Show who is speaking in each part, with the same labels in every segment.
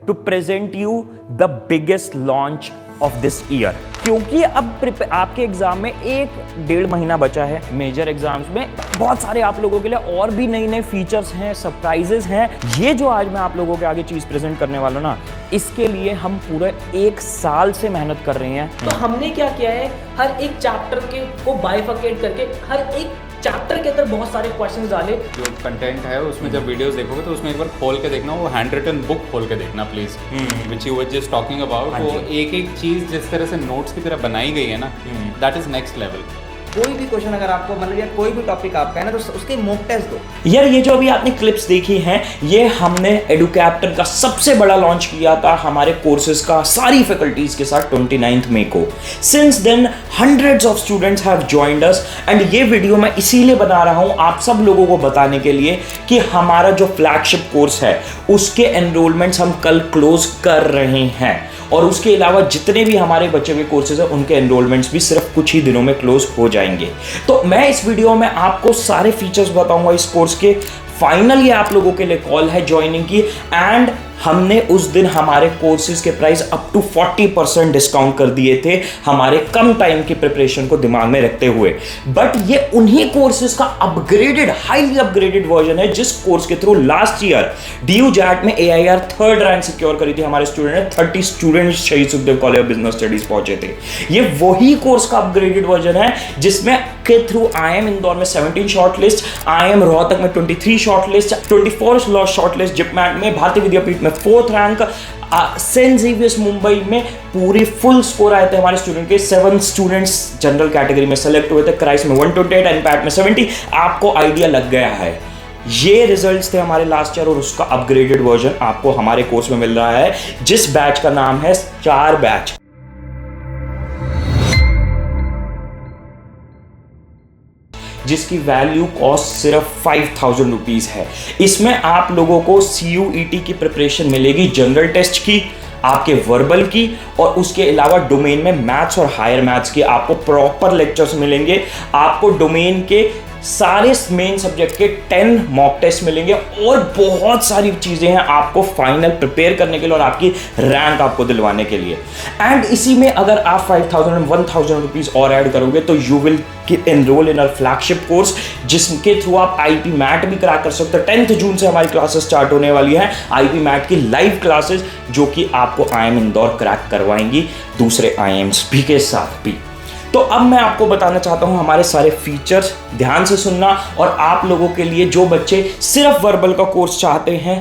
Speaker 1: to present you the biggest launch of this year। क्योंकि अब आपके एग्जाम में 1-1.5 महीना बचा है, मेजर एग्जाम्स में बहुत सारे आप लोगों के लिए और भी नए नए फीचर्स हैं, सरप्राइजेस हैं। ये जो आज मैं आप लोगों के आगे चीज प्रेजेंट करने वाला हूं ना, इसके लिए हम पूरे 1 साल से मेहनत कर रहे हैं।
Speaker 2: तो हमने क्या किया है, हर एक चैप्टर को बाइफरकेट करके हर एक चैप्टर के अंदर बहुत सारे क्वेश्चंस डाले।
Speaker 3: जो कंटेंट है उसमें जब वीडियोस देखोगे तो उसमें एक बार खोल के देखना, वो हैंड रिटन बुक खोल के देखना please, which you were just talking about. वो एक एक चीज जिस तरह से नोट्स की तरह बनाई गई है ना, दैट इज नेक्स्ट लेवल।
Speaker 4: कोई भी क्वेश्चन अगर आपको मतलब या कोई भी टॉपिक आपका है ना, तो उसके मॉक टेस्ट दो।
Speaker 1: यार ये जो अभी आपने क्लिप्स देखी हैं, ये हमने एडुकैप्टर का सबसे बड़ा लॉन्च किया था हमारे कोर्सेज का सारी फैकल्टीज के साथ 29 मई को। Since then hundreds of students have joined us, and ये वीडियो मैं इसीलिए बना रहा हूं आप सब लोगों को बताने के लिए कि हमारा जो फ्लैगशिप कोर्स है उसके एनरोलमेंट्स हम कल क्लोज कर रहे हैं, और उसके अलावा जितने भी हमारे बचे हुए कोर्सेज हैं उनके एनरोलमेंट्स भी सिर्फ कुछ ही दिनों में क्लोज हो जाएंगे। तो मैं इस वीडियो में आपको सारे फीचर्स बताऊंगा इस कोर्स के। फाइनली आप लोगों के लिए कॉल है ज्वाइनिंग की, एंड हमने उस दिन हमारे कोर्सेज के प्राइस अप टू 40% डिस्काउंट कर दिए थे हमारे कम टाइम की प्रिपरेशन को दिमाग में रखते हुए। बट ये उन्हीं कोर्सेज का अपग्रेडेड, हाईली अपग्रेडेड वर्जन है जिस कोर्स के through last year DU JAT में AIR 3rd रैंक सिक्योर करी थी हमारे स्टूडेंट ने। 30 स्टूडेंट्स शहीद Sukhdev college of business studies पहुंचे थे। ये वही कोर्स का अपग्रेडेड वर्जन है जिसमें के थ्रू IIM इंदौर में 17 शॉर्टलिस्ट, IIM रोहतक में 23 शॉर्टलिस्ट, 24 शॉर्टलिस्ट, जिपमैट में, भारतीय विद्यापीठ में 4th rank, Saint Xavier's Mumbai में पूरी फुल स्कोर आए थे हमारे स्टूडेंट के। 7 स्टूडेंट्स जनरल कैटेगरी में सेलेक्ट हुए थे, क्राइस्ट में 128, एनपैट में 70। आपको आइडिया लग गया है, ये रिजल्ट्स थे हमारे लास्ट ईयर, और उसका अपग्रेडेड वर्जन आपको हमारे कोर्स में मिल रहा है जिस बैच का नाम है स्टार बैच। जिसकी वैल्यू कॉस्ट सिर्फ 5000 रुपीज है। इसमें आप लोगों को CUET की प्रिपरेशन मिलेगी, जनरल टेस्ट की, आपके वर्बल की, और उसके अलावा डोमेन में मैथ्स और हायर मैथ्स की आपको प्रॉपर लेक्चर्स मिलेंगे। आपको डोमेन के सारे मेन सब्जेक्ट के 10 मॉक टेस्ट मिलेंगे, और बहुत सारी चीजें हैं आपको फाइनल प्रिपेयर करने के लिए और आपकी रैंक आपको दिलवाने के लिए। एंड इसी में अगर आप 5000 and 1000 रुपीज और ऐड करोगे तो you will enroll in our flagship course, जिसके थ्रू आप IP मैट भी क्रैक कर सकते हो। 10 जून से हमारी क्लासेस स्टार्ट होने वाली हैं, IP मैट की लाइव क्लासेस, जो कि आपको IIM इंदौर क्रैक करवाएंगी दूसरे IIMs भी के साथ भी। तो अब मैं आपको बताना चाहता हूं हमारे सारे फीचर्स, ध्यान से सुनना। और आप लोगों के लिए जो बच्चे सिर्फ वर्बल का कोर्स चाहते हैं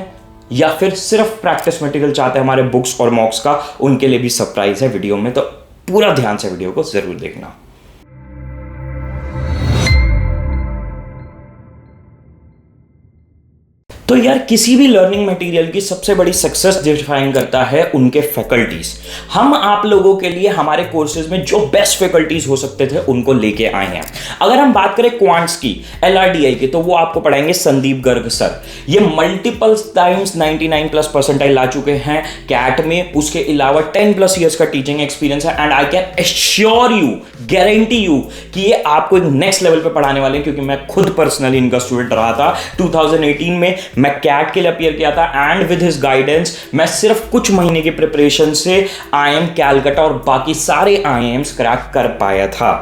Speaker 1: या फिर सिर्फ प्रैक्टिस मटेरियल चाहते हैं हमारे बुक्स और मॉक्स का, उनके लिए भी सरप्राइज है वीडियो में, तो पूरा ध्यान से वीडियो को जरूर देखना। तो यार किसी भी लर्निंग मटेरियल की सबसे बड़ी सक्सेस डिफाइन करता है उनके फैकल्टीज। हम आप लोगों के लिए हमारे कोर्सेज में जो बेस्ट फैकल्टीज हो सकते थे उनको लेके आए हैं। अगर हम बात करें क्वांट्स की, LRDI की, तो वो आपको पढ़ाएंगे संदीप गर्ग सर। ये मल्टीपल टाइम्स 99+ परसेंटाइल ला चुके हैं कैट में, उसके अलावा 10+ ईयर्स का टीचिंग एक्सपीरियंस है। And I can assure you, guarantee you कि ये आपको एक नेक्स्ट लेवल पे पढ़ाने वाले हैं, क्योंकि मैं खुद पर्सनली इनका स्टूडेंट रहा था। 2018 में मैं कैट के लिए अपीयर किया था, एंड विद हिज गाइडेंस मैं सिर्फ कुछ महीने की प्रिपरेशन से IIM कैलकाटा और बाकी सारे IIMs क्रैक कर पाया था।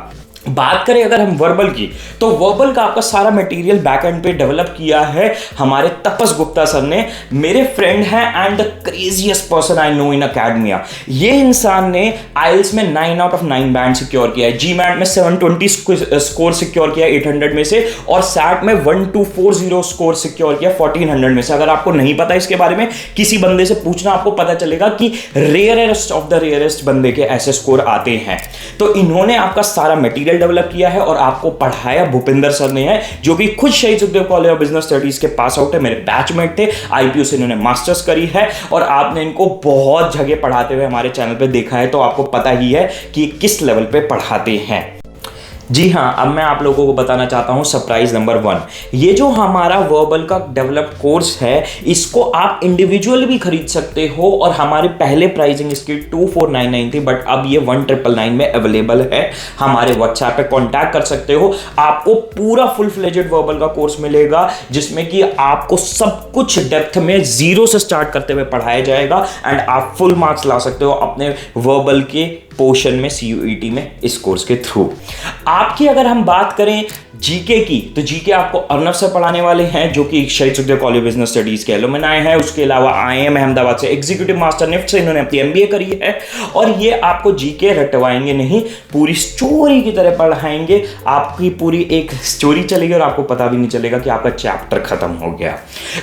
Speaker 1: बात करें अगर हम वर्बल की, तो वर्बल का आपका सारा मटेरियल बैकएंड पे डेवलप किया है हमारे तपस गुप्ता सर ने। मेरे फ्रेंड हैं and the craziest person I know in academia. ये इंसान ने IELTS में 9 out of 9 बैंड सिक्योर किया है, GMAT में 720 स्कोर सिक्योर किया 800 में से, और SAT में 1240 स्कोर सिक्योर किया 1400 में से। अगर आपको नहीं पता इसके बारे में, किसी बंदे से पूछना, आपको पता चलेगा कि रेयरेस्ट ऑफ द रेयरेस्ट बंदे के ऐसे स्कोर आते हैं। तो इन्होंने आपका सारा मटेरियल डेवलप किया है और आपको पढ़ाया भूपिंदर सर ने है, जो कि खुद शहीद Sukhdev college of business studies के पास आउट है, मेरे बैचमेट थे। IPU से इन्होंने मास्टर्स करी है, और आपने इनको बहुत जगह पढ़ाते हुए हमारे चैनल पे देखा है, तो आपको पता ही है कि किस लेवल पे पढ़ाते हैं। जी हाँ, अब मैं आप लोगों को बताना चाहता हूँ सरप्राइज नंबर 1। ये जो हमारा वर्बल का डेवलप्ड कोर्स है, इसको आप इंडिविजुअल भी खरीद सकते हो और हमारे पहले प्राइसिंग इसकी 2499 थी, बट अब ये 1999 में अवेलेबल है। हमारे व्हाट्सएप पे कांटेक्ट कर सकते हो। आपको पूरा फुल फ्लेजेड वर्बल का कोर्स मिलेगा जिसमें कि आपको सब कुछ डेप्थ में जीरो से स्टार्ट करते हुए पढ़ाया जाएगा एंड आप फुल मार्क्स ला सकते हो अपने वर्बल के पोर्शन में CUET में इस कोर्स के थ्रू। आपकी अगर हम बात करें जीके की, तो जीके आपको अर्नव सर पढ़ाने वाले हैं जो कि शहीद सुखदेव कॉलेज बिजनेस स्टडीज के एलुमनाई है। उसके अलावा IIM अहमदाबाद से एग्जीक्यूटिव मास्टर निफ्ट से इन्होंने अपनी MBA करी है और ये आपको जीके रटवाएंगे नहीं, पूरी स्टोरी की तरह पढ़ाएंगे। आपकी पूरी एक स्टोरी चलेगी और आपको पता भी नहीं चलेगा कि आपका चैप्टर खत्म हो गया।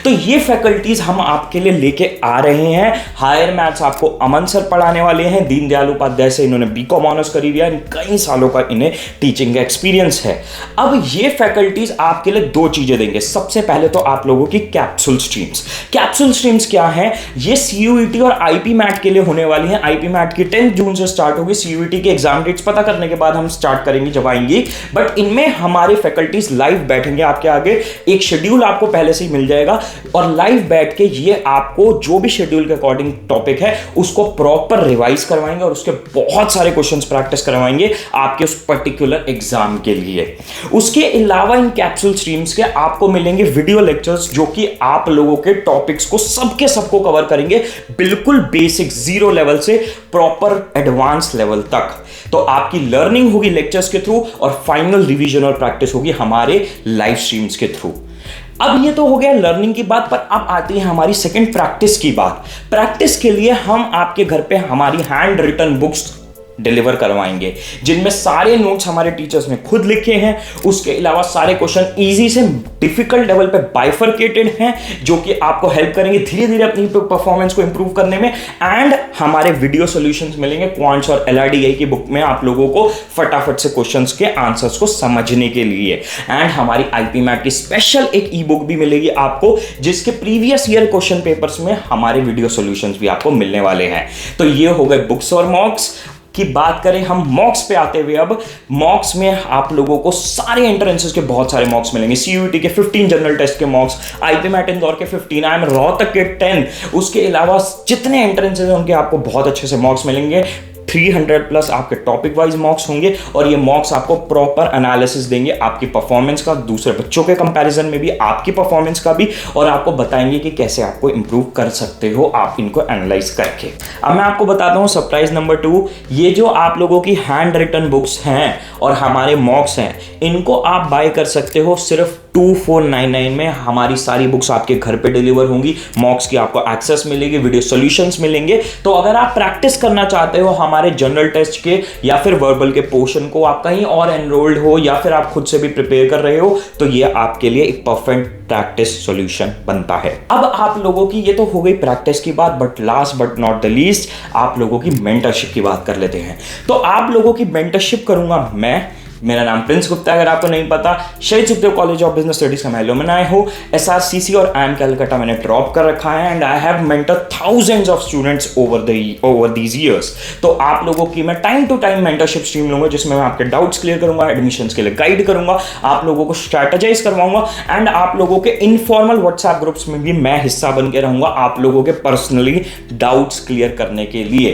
Speaker 1: तो ये फैकल्टीज हम आपके लिए लेके आ रहे हैं। हायर मैथ्स आपको अमन सर पढ़ाने वाले हैं, दीनदयाल उपाध्याय से इन्होंने BCom ऑनर्स करी दिया, कई सालों का इन्हें टीचिंग का एक्सपीरियंस है। अब ये फैकल्टीज आपके लिए 2 चीजें देंगे। सबसे पहले तो आप लोगों की कैप्सूल स्ट्रीम्स। कैप्सूल स्ट्रीम्स क्या है? ये CUET और IP मैट के लिए होने वाली है। IP मैट की 10 जून से स्टार्ट होगी। CUET के एग्जाम डेट्स पता करने के बाद हम स्टार्ट करेंगे जब आएंगी, बट इनमें हमारे फैकल्टीज लाइव बैठेंगे आपके आगे। एक शेड्यूल आपको पहले से ही मिल जाएगा और लाइव बैठ के ये आपको जो भी शेड्यूल के अकॉर्डिंग टॉपिक है उसको प्रॉपर रिवाइज करवाएंगे और उसके बहुत सारे क्वेश्चंस प्रैक्टिस करवाएंगे आपके उस पर्टिकुलर एग्जाम के लिए। उसके अलावा इन कैप्सूल स्ट्रीम्स के आपको मिलेंगे वीडियो लेक्चर्स जो कि आप लोगों के टॉपिक्स को सबको कवर करेंगे, बिल्कुल बेसिक 0 लेवल से प्रॉपर एडवांस लेवल तक। तो आपकी लर्निंग होगी लेक्चर्स के थ्रू और फाइनल रिवीजन और प्रैक्टिस होगी हमारे लाइव स्ट्रीम्स के थ्रू। अब ये तो हो गया लर्निंग की बात, पर अब आती है हमारी सेकंड प्रैक्टिस की बात। प्रैक्टिस के लिए हम आपके घर पे हमारी हैंड रिटन बुक्स डिलीवर करवाएंगे जिनमें सारे नोट्स हमारे टीचर्स ने खुद लिखे हैं। उसके अलावा सारे क्वेश्चन इजी से डिफिकल्ट लेवल पे बाइफरकेटेड हैं जो कि आपको हेल्प करेंगे धीरे धीरे अपनी परफॉर्मेंस को इंप्रूव करने में। एंड हमारे वीडियो सॉल्यूशंस मिलेंगे क्वांट्स और LRDI की बुक में आप लोगों को फटाफट से क्वेश्चंस के आंसर्स को समझने के लिए। एंड हमारी IP मैट की स्पेशल एक ई-बुक भी मिलेगी आपको जिसके प्रीवियस ईयर क्वेश्चन पेपर्स में हमारे वीडियो सॉल्यूशंस भी आपको मिलने वाले हैं। तो ये हो गए बुक्स और मॉक्स की बात करें। हम मॉक्स पे आते हुए, अब मॉक्स में आप लोगों को सारे एंट्रेंसेस के बहुत सारे मॉक्स मिलेंगे। CUET के 15 जनरल टेस्ट के मॉक्स, IP मैट इंदौर के 15, IIM रोहतक के 10। उसके अलावा जितने एंट्रेंसेस हैं उनके आपको बहुत अच्छे से मॉक्स मिलेंगे। 300 प्लस आपके टॉपिक वाइज मॉक्स होंगे और ये मॉक्स आपको प्रॉपर एनालिसिस देंगे आपकी परफॉर्मेंस का, दूसरे बच्चों के कंपैरिजन में भी, आपकी परफॉर्मेंस का भी, और आपको बताएंगे कि कैसे आपको इंप्रूव कर सकते हो आप इनको एनालाइज करके। अब मैं आपको बताता हूँ सरप्राइज नंबर 2। ये जो आप लोगों की हैंड रिटन बुक्स हैं और हमारे मॉक्स हैं, इनको आप बाय कर सकते हो सिर्फ 2499 में। हमारी सारी बुक्स आपके घर पे डिलीवर होंगी, मॉक्स की आपको एक्सेस मिलेगी, वीडियो सॉल्यूशंस मिलेंगे। तो अगर आप प्रैक्टिस करना चाहते हो हमारे जनरल टेस्ट के या फिर वर्बल के पोर्शन को, आप कहीं और एनरोल्ड हो या फिर आप खुद से भी प्रिपेयर कर रहे हो, तो ये आपके लिए एक परफेक्ट प्रैक्टिस सॉल्यूशन बनता है। अब आप लोगों की ये तो हो गई प्रैक्टिस की बात, but last but not the least आप लोगों की मेंटरशिप की बात कर लेते हैं। तो आप लोगों की मेंटरशिप करूंगा मैं। मेरा नाम प्रिंस गुप्ता है, अगर आपको नहीं पता। शहीद Sukhdev college of business studies का मैं एलुमनाई हूँ। SRCC और IIM कलकत्ता मैंने ड्रॉप कर रखा है and I have mentored thousands of students over these years. तो आप लोगों की मैं time to time mentorship stream लूंगा जिसमें मैं आपके डाउट्स क्लियर करूंगा, एडमिशंस के लिए गाइड करूंगा, आप लोगों को स्ट्रैटेजाइज करवाऊंगा एंड आप लोगों के इनफॉर्मल व्हाट्सएप ग्रुप्स में भी मैं हिस्सा बन के रहूंगा आप लोगों के पर्सनली डाउट्स क्लियर करने के लिए।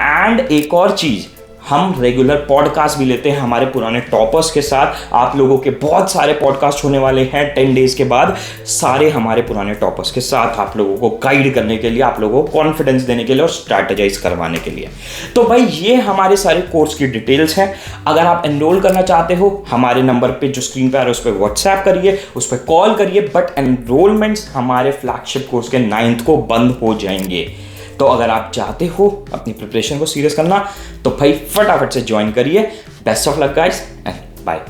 Speaker 1: एंड एक और चीज, हम रेगुलर पॉडकास्ट भी लेते हैं हमारे पुराने टॉपर्स के साथ। आप लोगों के बहुत सारे पॉडकास्ट होने वाले हैं 10 डेज के बाद, सारे हमारे पुराने टॉपर्स के साथ आप लोगों को गाइड करने के लिए, आप लोगों को कॉन्फिडेंस देने के लिए और स्ट्रैटेजाइज करवाने के लिए। तो भाई ये हमारे सारे कोर्स की डिटेल्स हैं। अगर आप एनरोल करना चाहते हो हमारे नंबर पे जो स्क्रीन पे आ रहा है उस पर व्हाट्सएप करिए, उस पर कॉल करिए, बट एनरोलमेंट्स हमारे फ्लैगशिप कोर्स के 9th को बंद हो जाएंगे। तो अगर आप चाहते हो अपनी प्रिपरेशन को सीरियस करना तो भाई फटाफट से ज्वाइन करिए। Best of luck guys and bye.